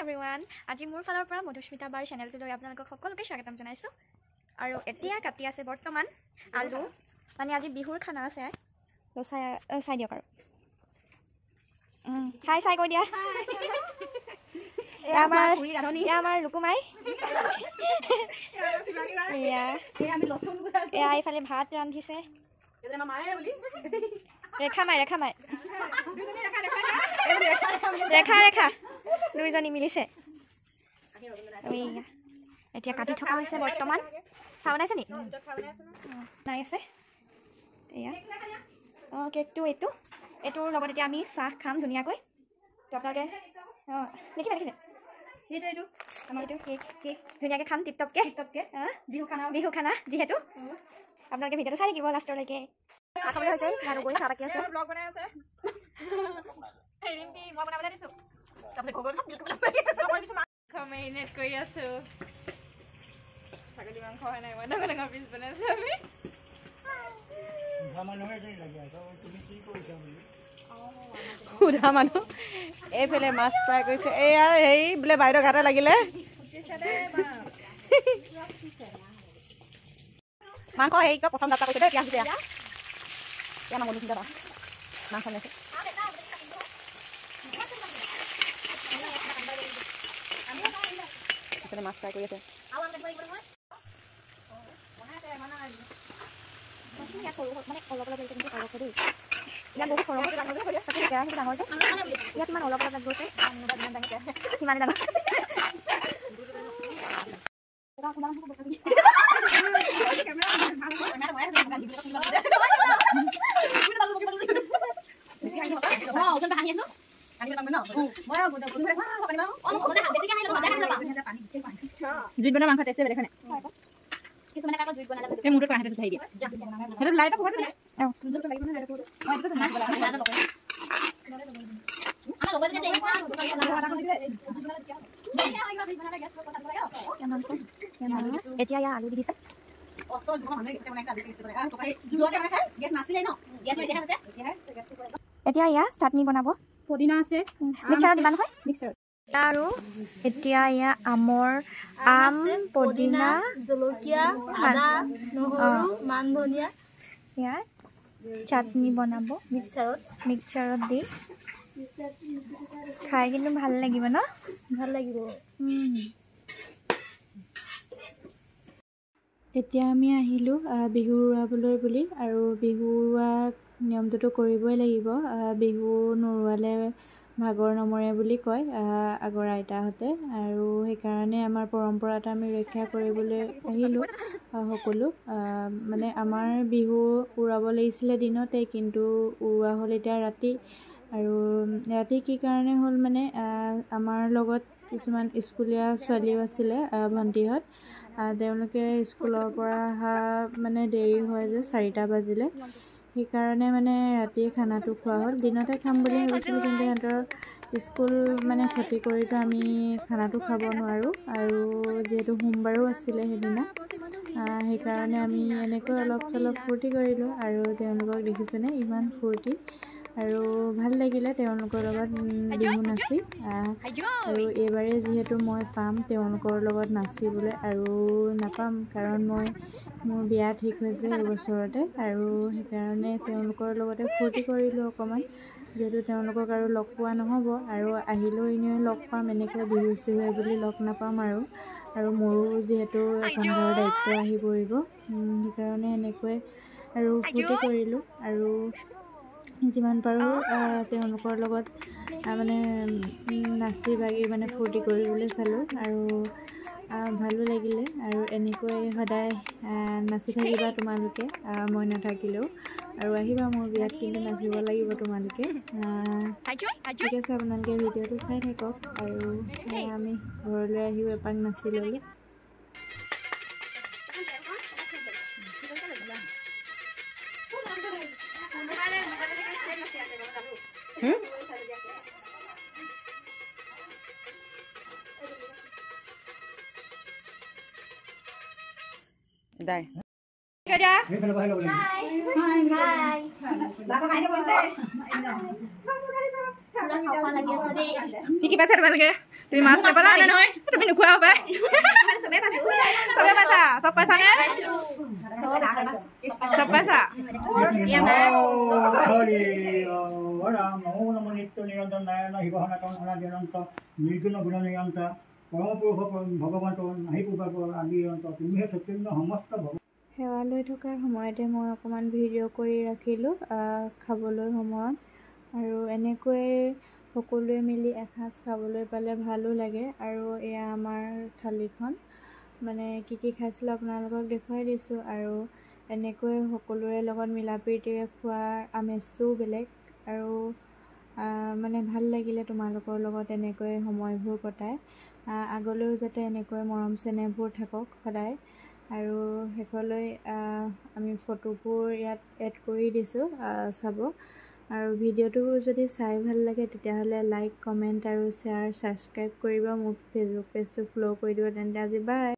everyone. আজি মোৰ ফালৰ পৰা মধুস্মিতা বাৰ চেনেলটোলৈ আপোনালোকক সকলোকে স্বাগতম জনাইছো। আৰু এতিয়া কাটি আছে বৰ্তমান আলু, মানে আজি বিহুৰ খানা আছে। তো চাই দিয়ক আৰু। হাই চাই কৈ দিয়া। আমাৰ লুকুমাই। এয়া এইফালে ভাত ৰান্ধিছে। ৰেখা মাই ৰেখা দুইজনী মিলিছে। এতিয়া কাটি থকা হৈছে বৰ্তমান। চাহ বনাইছে নি? নাই আছে। এয়া অঁ কেকটো এইটোৰ লগত এতিয়া আমি চাহ খাম ধুনীয়াকৈ। তো আপোনালোকে অঁ দেখিলে এইটো আমাৰ এইটো কেক ধুনীয়াকৈ খাম টিপটপকৈ বিহু খানা যিহেতু আপোনালোকে ভিডিঅ'টো চাই থাকিব লাষ্টলৈকে। চাহ খাবলৈ হৈছে মানুহ গৈ চাহ বাকী আছে। মেৰিনেট কৰি আছো ছাগলী মাংস হয় নাই মই ডাঙৰ পিচ বনাইছো আমি সুধা মানুহ এইফালে মাছ ফ্ৰাই কৰিছে। এয়া হেৰি বোলে বাইদেউ ঘাটে লাগিলে মাংস হেৰি প্ৰথম যাত্ৰা কৰিছে দেই। এতিয়া নাম মধুস্মিতা বা মাংস লৈছে। মাছ ফ্ৰাই কৰি আছে। জুইত বনোৱা মাংস টেষ্ট দেখা নাই কিছুমানে কাকত জুইত বনালে এই মুটো কাহিতে উঠাই দিয়া হেটো লাইটা পকাই দিয়া অ মুটো লাগিব না হেটো মই এটো নাচ বলা না নকৰে আমাৰ লগতে যে এতিয়া ইয়া আলু দি দিছে। অত জুৱা মানে কেতে বনাই কালি কেতে বনাই তো কাই জুৱাতে বনাই খাই গেছ নাছিলে ন গেছ নাই দেখা আছে এতিয়া ইয়া চাটনি বনাব। পদিনা আছে মিক্সাৰত দিবা নহয় মিক্সাৰত আৰু এতিয়া ইয়া আমৰ আম পদিনা জলকীয়া আদা নহৰু মান ধনিয়া ইয়া চাটনি বনাব মিক্সাৰত দি খাই কিন্তু ভাল লাগিব ন? ভাল লাগিব। এতিয়া আমি আহিলোঁ বিহু উৰুৱাবলৈ বুলি। আৰু বিহু উৰুৱা নিয়মটোতো কৰিবই লাগিব। বিহু নুৰুৱালে ভাগৰ নমৰে বুলি কয় আগৰ আইতাহঁতে। আৰু সেইকাৰণে আমাৰ পৰম্পৰাটো আমি ৰক্ষা কৰিবলৈ আহিলোঁ সকলো। মানে আমাৰ বিহু উৰুৱাব লাগিছিলে দিনতে, কিন্তু উৰুৱা হ'ল এতিয়া ৰাতি। আৰু ৰাতি কি কাৰণে হ'ল মানে আমাৰ লগত কিছুমান স্কুলীয়া ছোৱালীও আছিলে ভণ্টিহঁত। তেওঁলোকে স্কুলৰ পৰা অহা মানে দেৰি হয় যে 4টা বাজিলে। সেইকাৰণে মানে ৰাতিয়ে খানাটো খোৱা হ'ল। দিনতে খাম বুলি ভাবিছিলোঁ, কিন্তু সিহঁতৰ স্কুল মানে ক্ষতি কৰিতো আমি খানাটো খাব নোৱাৰোঁ। আৰু যিহেতু সোমবাৰো আছিলে সেইদিনা, সেইকাৰণে আমি এনেকৈ অলপ চলপ ফূৰ্তি কৰিলোঁ। আৰু তেওঁলোকক দেখিছেনে ইমান ফূৰ্তি, আৰু ভাল লাগিলে তেওঁলোকৰ লগত বিহু নাচি। আৰু এইবাৰেই যিহেতু মই পাম তেওঁলোকৰ লগত নাচিবলৈ, আৰু নাপাম কাৰণ মোৰ বিয়া ঠিক হৈছে এইবছৰতে। আৰু সেইকাৰণে তেওঁলোকৰ লগতে ফূৰ্তি কৰিলোঁ অকণমান, যিহেতু তেওঁলোকক আৰু লগ পোৱা নহ'ব। আৰু আহিলেও এনেও লগ পাম, এনেকৈ বিহু চিহুৱে বুলি লগ নাপাম। আৰু মোৰো যিহেতু এখন ঘৰৰ দায়িত্ব আহি পৰিব, সেইকাৰণে এনেকৈ আৰু ফূৰ্তি কৰিলোঁ। আৰু যিমান পাৰোঁ তেওঁলোকৰ লগত মানে নাচি বাগি মানে ফূৰ্তি কৰিবলৈ চালোঁ। আৰু ভালো লাগিলে। আৰু এনেকৈ সদায় নাচি থাকিবা তোমালোকে, মই নাথাকিলেও। আৰু আহিবা মোৰ বিয়াত, কিন্তু নাচিব লাগিব তোমালোকে। ঠিক আছে, আপোনালোকে ভিডিঅ'টো চাই থাকক। আৰু আমি ঘৰলৈ আহিও এপাক নাচি ল'লোঁ। দাই কি পাইছে তোমালোকে? তুমি মাছ নাপালা নহয় তুমি নোখোৱা পাই চবে পাইছো চবে পাইছা চব পাইছানে চব পাইছা নিত্য নিৰঞ্জন নাৰায়ণ শিৱ সনাতন অনাদিঅনন্ত নিৰ্গুণ গুণ নিৰন্ত পৰমপুৰুষ ভগৱন্ত নাহি পূৰ্ব আদি অন্ত তুমিহে সত্যন্য সমস্ত সেৱা লৈ থকাৰ সময়তে মই অকণমান ভিডিঅ' কৰি ৰাখিলোঁ খাবলৈ সময়ত আৰু এনেকৈ সকলোৱে মিলি এসাঁজ খাবলৈ পালে ভালো লাগে আৰু এয়া আমাৰ থালিখন মানে কি কি খাইছিলোঁ আপোনালোকক দেখুৱাই দিছোঁ আৰু এনেকৈ সকলোৰে লগত মিলা প্ৰীতিৰে খোৱাৰ আমেজটোও বেলেগ আৰু মানে ভাল লাগিলে তোমালোকৰ লগত এনেকৈ সময়বোৰ কটাই আগলৈও যাতে এনেকৈ মৰম চেনেহবোৰ থাকক সদায় আৰু শেষলৈ আমি ফটোবোৰ ইয়াত এড কৰি দিছোঁ চাব আৰু ভিডিঅ'টো যদি চাই ভাল লাগে তেতিয়াহ'লে লাইক কমেণ্ট আৰু শ্বেয়াৰ ছাবস্ক্ৰাইব কৰিব মোক ফেচবুক পেজটো ফ'ল' কৰি দিব তেন্তে আজি বাই